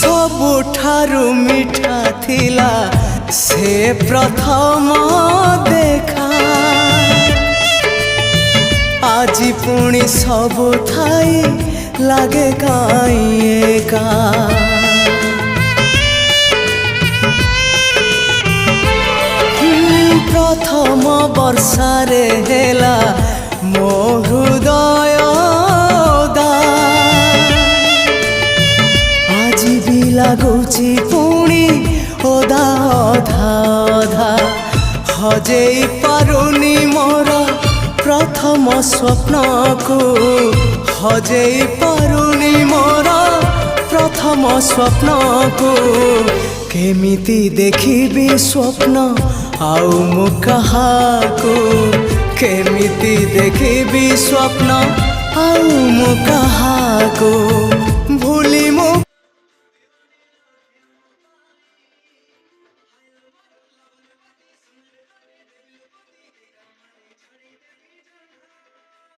सबुठारु मिठा थिला से प्रथम देखा आजी पुणी सबु थाई लागे काई एका प्रथम वर्षारे हेला मो हृदय आजी भी लगुची पुणी ओदा अधा अधा हजेई पारुनी मोर प्रथम स्वप्न को हजेई पारुनी मोर प्रथम स्वप्न को केमिति देखिबी स्वप्न आउ मु कहाको केमिति देखिबी स्वप्न आउ मु कहाको भूली